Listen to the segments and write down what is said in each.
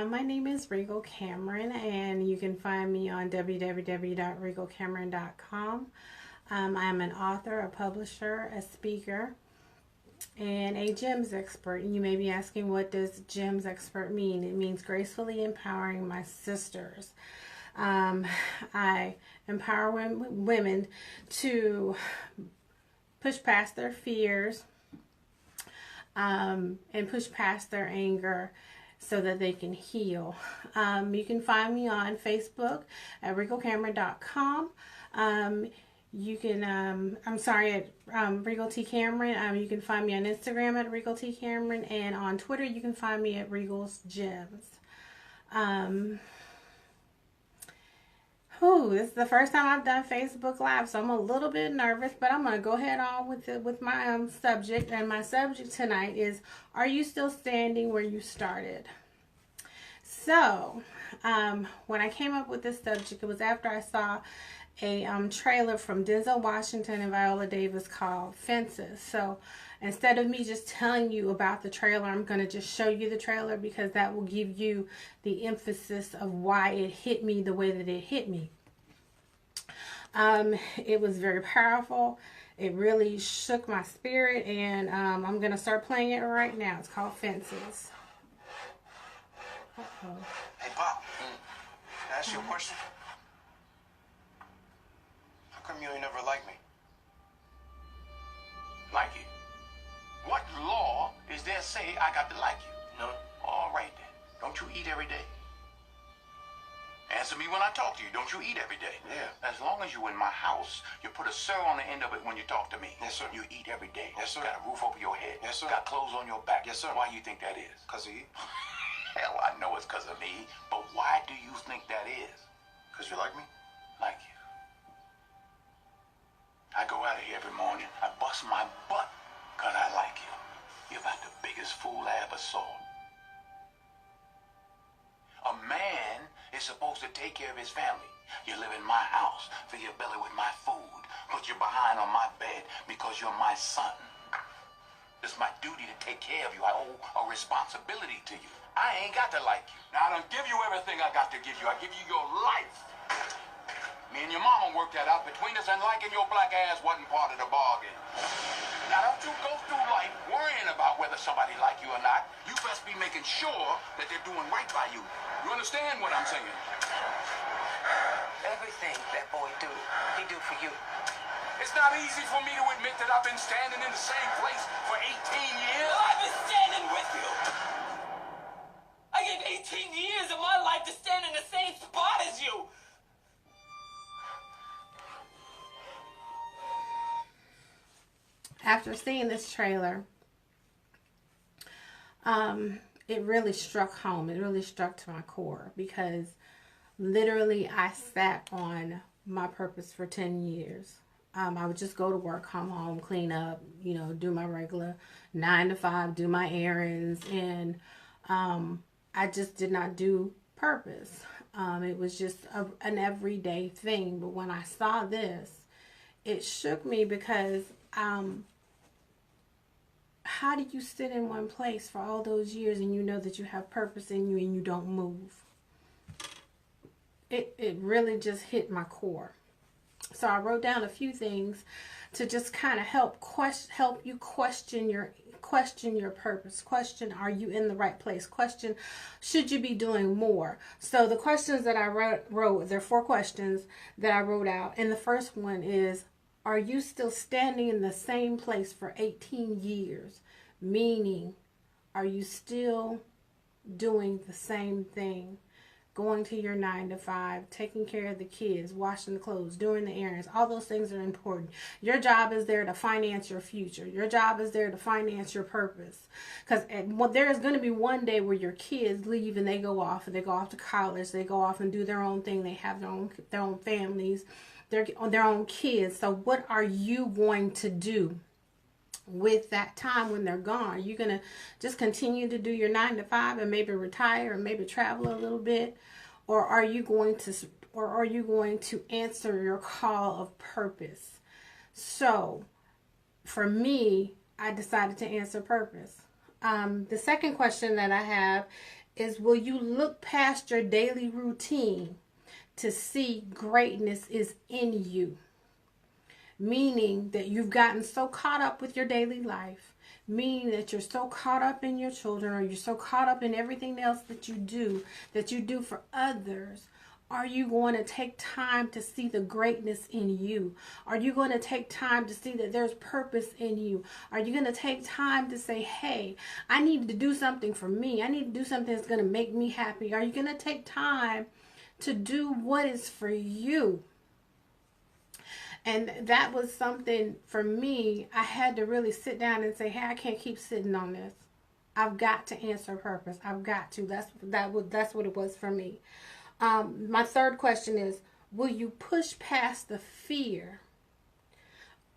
My name is Regal Cameron, and you can find me on www.regalcameron.com. I'm an author, a publisher, a speaker, and a GEMS expert. And you may be asking, what does GEMS expert mean? It means gracefully empowering my sisters. I empower women to push past their fears and push past their anger so that they can heal. You can find me on Facebook at regalcameron.com. You can, at Regal T. Cameron. You can find me on Instagram at Regal T. Cameron, and on Twitter you can find me at Regal's Gems. This is the first time I've done Facebook Live, so I'm a little bit nervous, but I'm going to go ahead on with my subject. And my subject tonight is, are you still standing where you started? So, when I came up with this subject, it was after I saw a trailer from Denzel Washington and Viola Davis called Fences. So, instead of me just telling you about the trailer, I'm going to just show you the trailer, because that will give you the emphasis of why it hit me the way that it hit me. It was very powerful. It really shook my spirit, and I'm going to start playing it right now. It's called Fences. Hey, Pop, can I ask you a question? How come you ain't never liked me? Like you? What law is there say I got to like you? No. All right then. Don't you eat every day? Answer me when I talk to you. Don't you eat every day? Yeah. As long as you in my house, you put a sir on the end of it when you talk to me. Yes, sir. You eat every day. Yes, sir. Got a roof over your head. Yes, sir. Got clothes on your back. Yes, sir. Why you think that is? Because of you. Hell, I know it's because of me. But why do you think that is? Because you like me? Like you. I go out of here every morning. I bust my butt because I like you. You're about the biggest fool I ever saw. A man is supposed to take care of his family. You live in my house, fill your belly with my food, put you behind on my bed because you're my son. It's my duty to take care of you. I owe a responsibility to you. I ain't got to like you. Now, I don't give you everything I got to give you. I give you your life. Me and your mama worked that out between us, and liking your black ass wasn't part of the bargain. Now, don't you go through life worrying about whether somebody like you or not. You best be making sure that they're doing right by you. You understand what I'm saying? Everything that boy do, he do for you. It's not easy for me to admit that I've been standing in the same place for 18 years. Well, I've been standing with you. I gave 18 years of my life to stand in the same spot as you. After seeing this trailer, it really struck home. It really struck to my core, because literally I sat on my purpose for 10 years. I would just go to work, come home, clean up, do my regular 9 to 5, do my errands, and I just did not do purpose. It was just an everyday thing. But when I saw this, it shook me, because how do you sit in one place for all those years and you know that you have purpose in you and you don't move? It really just hit my core. So I wrote down a few things to just kind of help you question your purpose. Question, are you in the right place? Question, should you be doing more? So the questions that I wrote, there are 4 questions that I wrote out. And the first one is, are you still standing in the same place for 18 years? Meaning, are you still doing the same thing? Going to your 9 to 5, taking care of the kids, washing the clothes, doing the errands. All those things are important. Your job is there to finance your future. Your job is there to finance your purpose. Because there is going to be one day where your kids leave and they go off to college. They go off and do their own thing. They have their own families, their own kids. So what are you going to do with that time when they're gone? Are you going to just continue to do your 9 to 5 and maybe retire and maybe travel a little bit? Or are you going to answer your call of purpose? So for me, I decided to answer purpose. The second question that I have is, will you look past your daily routine to see greatness is in you? Meaning that you've gotten so caught up with your daily life, meaning that you're so caught up in your children, or you're so caught up in everything else that you do for others. Are you going to take time to see the greatness in you? Are you going to take time to see that there's purpose in you? Are you going to take time to say, hey, I need to do something for me. I need to do something that's going to make me happy. Are you going to take time to do what is for you? And that was something for me. I had to really sit down and say, hey, I can't keep sitting on this. I've got to answer purpose. I've got to. That's what it was for me. My third question is, will you push past the fear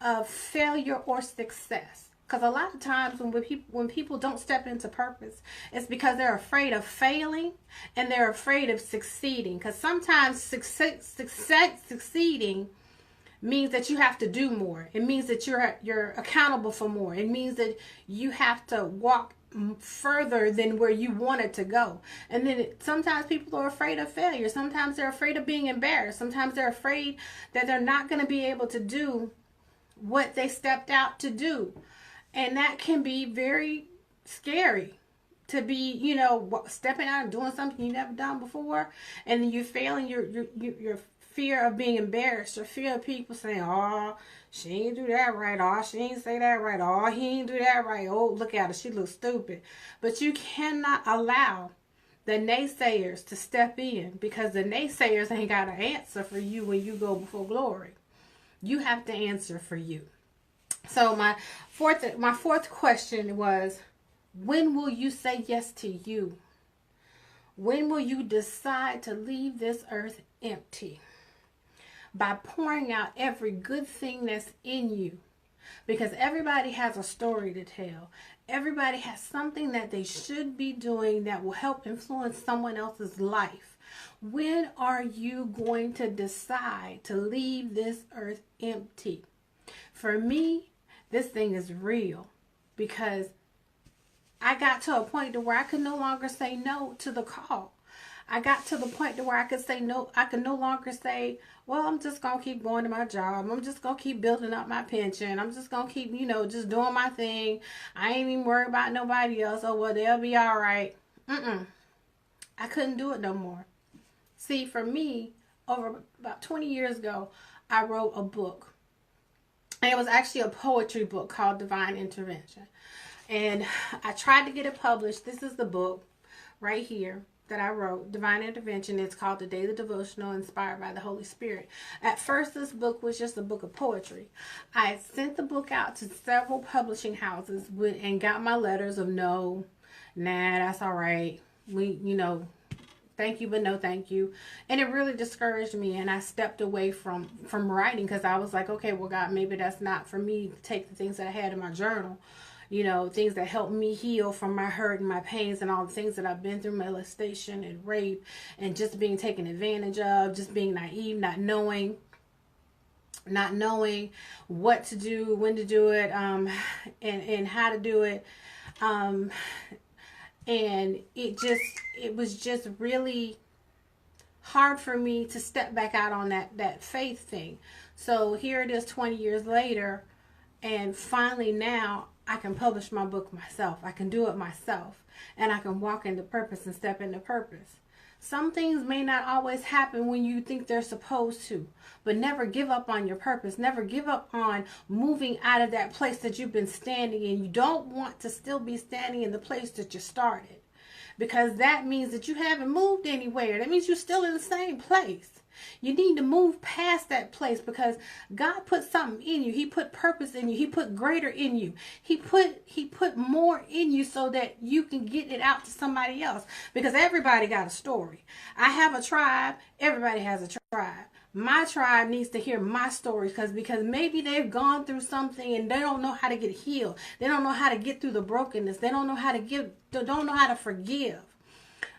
of failure or success? Because a lot of times when people don't step into purpose, it's because they're afraid of failing and they're afraid of succeeding. Because sometimes succeeding means that you have to do more. It means that you're accountable for more. It means that you have to walk further than where you wanted to go. And then sometimes people are afraid of failure. Sometimes they're afraid of being embarrassed. Sometimes they're afraid that they're not going to be able to do what they stepped out to do. And that can be very scary, to be, stepping out and doing something you never done before, and then you fail, and your fear of being embarrassed, or fear of people saying, oh, she ain't do that right, oh, she ain't say that right, oh, he ain't do that right, oh, look at her, she looks stupid. But you cannot allow the naysayers to step in, because the naysayers ain't got an answer for you when you go before glory. You have to answer for you. So my fourth question was, when will you say yes to you? When will you decide to leave this earth empty? By pouring out every good thing that's in you. Because everybody has a story to tell. Everybody has something that they should be doing that will help influence someone else's life. When are you going to decide to leave this earth empty? For me, this thing is real, because I got to a point to where I could no longer say no to the call. I got to the point to where I could say no. I could no longer say, well, I'm just going to keep going to my job. I'm just going to keep building up my pension. I'm just going to keep, just doing my thing. I ain't even worried about nobody else. Oh, well, they'll be all right. I couldn't do it no more. See, for me, over about 20 years ago, I wrote a book. And it was actually a poetry book called Divine Intervention. And I tried to get it published. This is the book right here that I wrote, Divine Intervention. It's called The Daily Devotional Inspired by the Holy Spirit. At first, this book was just a book of poetry. I sent the book out to several publishing houses and got my letters of no, nah, that's all right. Thank you, but no thank you. And it really discouraged me, and I stepped away from writing, because I was like, okay, well, God, maybe that's not for me to take the things that I had in my journal, things that helped me heal from my hurt and my pains and all the things that I've been through, molestation and rape and just being taken advantage of, just being naive, not knowing what to do, when to do it, and how to do it. And it was just really hard for me to step back out on that faith thing. So here it is 20 years later, and finally now I can publish my book myself. I can do it myself, and I can walk into purpose and step into purpose. Some things may not always happen when you think they're supposed to, but never give up on your purpose. Never give up on moving out of that place that you've been standing in. You don't want to still be standing in the place that you started, because that means that you haven't moved anywhere. That means you're still in the same place. You need to move past that place, because God put something in you. He put purpose in you. He put greater in you. He put more in you so that you can get it out to somebody else, because everybody got a story. I have a tribe. Everybody has a tribe. My tribe needs to hear my story, because maybe they've gone through something and they don't know how to get healed. They don't know how to get through the brokenness. They don't know how to forgive.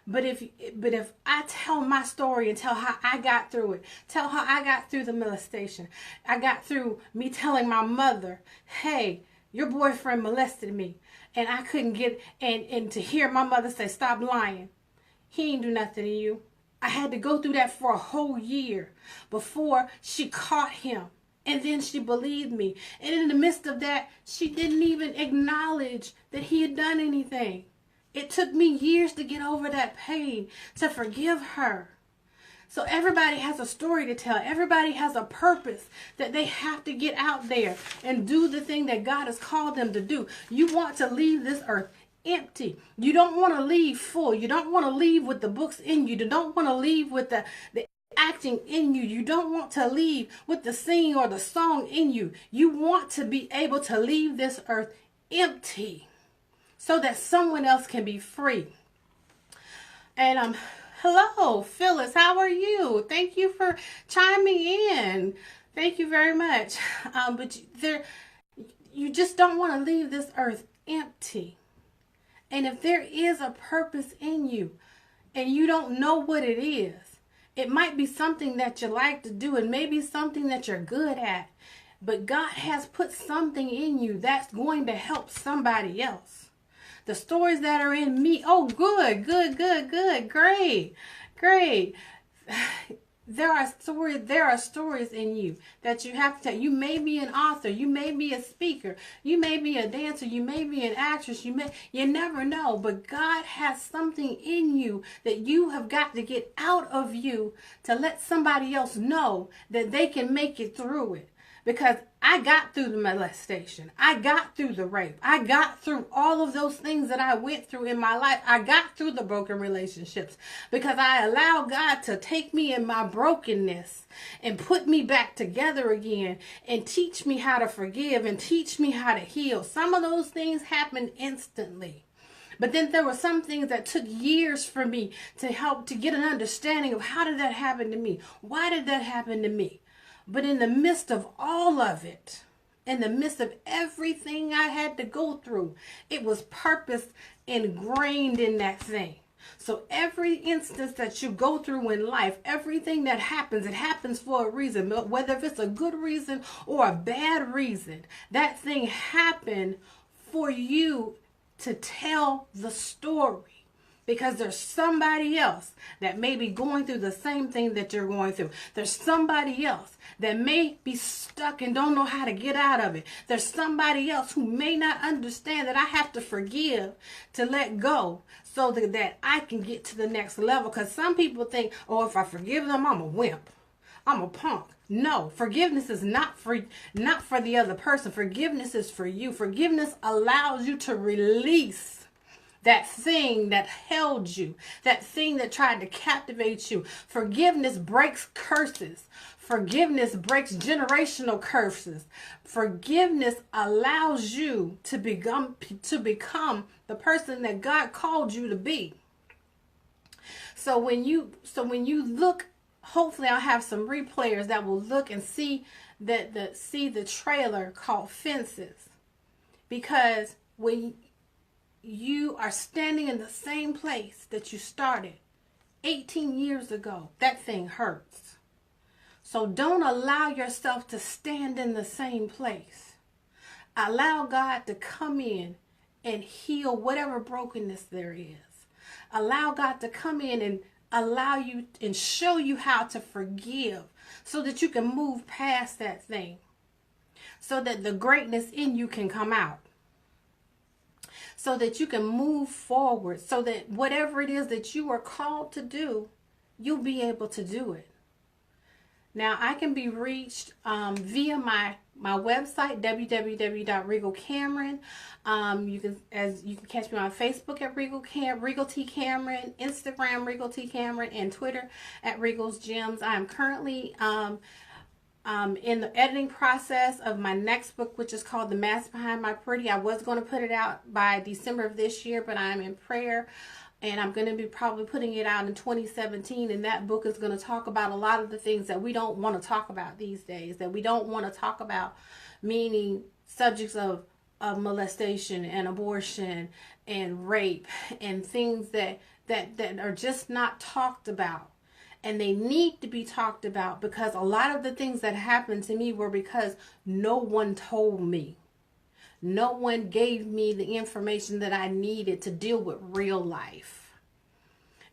But if I tell my story and tell how I got through it, tell how I got through the molestation, I got through me telling my mother, hey, your boyfriend molested me, and I couldn't get, and to hear my mother say, stop lying. He ain't do nothing to you. I had to go through that for a whole year before she caught him. And then she believed me. And in the midst of that, she didn't even acknowledge that he had done anything. It took me years to get over that pain, to forgive her. So everybody has a story to tell. Everybody has a purpose that they have to get out there and do the thing that God has called them to do. You want to leave this earth empty. You don't want to leave full. You don't want to leave with the books in you. You don't want to leave with the acting in you. You don't want to leave with the singing or the song in you. You want to be able to leave this earth empty so that someone else can be free. And hello, Phyllis, how are you? Thank you for chiming in. Thank you very much. But you just don't want to leave this earth empty. And if there is a purpose in you and you don't know what it is, it might be something that you like to do and maybe something that you're good at. But God has put something in you that's going to help somebody else. The stories that are in me, oh, good, great. There are stories in you that you have to tell. You may be an author, you may be a speaker, you may be a dancer, you may be an actress, you never know, but God has something in you that you have got to get out of you to let somebody else know that they can make it through it. Because I got through the molestation. I got through the rape. I got through all of those things that I went through in my life. I got through the broken relationships because I allowed God to take me in my brokenness and put me back together again and teach me how to forgive and teach me how to heal. Some of those things happened instantly. But then there were some things that took years for me to help to get an understanding of how did that happen to me? Why did that happen to me? But in the midst of all of it, in the midst of everything I had to go through, it was purpose ingrained in that thing. So every instance that you go through in life, everything that happens, it happens for a reason. But whether if it's a good reason or a bad reason, that thing happened for you to tell the story. Because there's somebody else that may be going through the same thing that you're going through. There's somebody else that may be stuck and don't know how to get out of it. There's somebody else who may not understand that I have to forgive to let go so that I can get to the next level. Because some people think, oh, if I forgive them, I'm a wimp. I'm a punk. No, forgiveness is not for the other person. Forgiveness is for you. Forgiveness allows you to release that thing that held you, that thing that tried to captivate you. Forgiveness breaks curses. Forgiveness breaks generational curses. Forgiveness allows you to become the person that God called you to be. So when you look, hopefully I'll have some replayers that will look and see the trailer called Fences, because when you are standing in the same place that you started 18 years ago, that thing hurts. So don't allow yourself to stand in the same place. Allow God to come in and heal whatever brokenness there is. Allow God to come in and allow you and show you how to forgive so that you can move past that thing, so that the greatness in you can come out. So that you can move forward, so that whatever it is that you are called to do, you'll be able to do it. Now, I can be reached via my website, www.regalcameron. You can catch me on Facebook at Regal T Cameron, Instagram Regal T Cameron, and Twitter at Regal's Gems. I am currently in the editing process of my next book, which is called The Mask Behind My Pretty. I was going to put it out by December of this year, but I'm in prayer, and I'm going to be probably putting it out in 2017. And that book is going to talk about a lot of the things that we don't want to talk about these days, that we don't want to talk about, meaning subjects of molestation and abortion and rape and things that are just not talked about. And they need to be talked about, because a lot of the things that happened to me were because no one told me. No one gave me the information that I needed to deal with real life.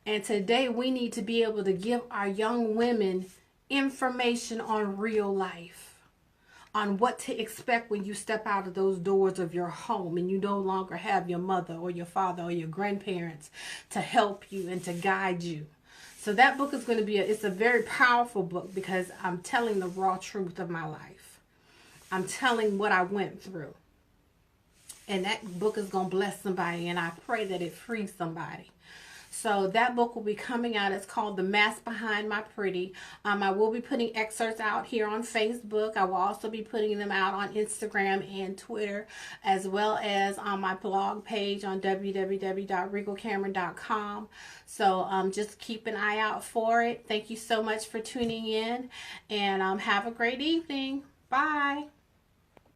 And today we need to be able to give our young women information on real life, on what to expect when you step out of those doors of your home and you no longer have your mother or your father or your grandparents to help you and to guide you. So that book is going to be, it's a very powerful book because I'm telling the raw truth of my life. I'm telling what I went through. And that book is going to bless somebody, and I pray that it frees somebody. So that book will be coming out. It's called The Mask Behind My Pretty. I will be putting excerpts out here on Facebook. I will also be putting them out on Instagram and Twitter, as well as on my blog page on www.regalcameron.com. So just keep an eye out for it. Thank you so much for tuning in, and have a great evening. Bye.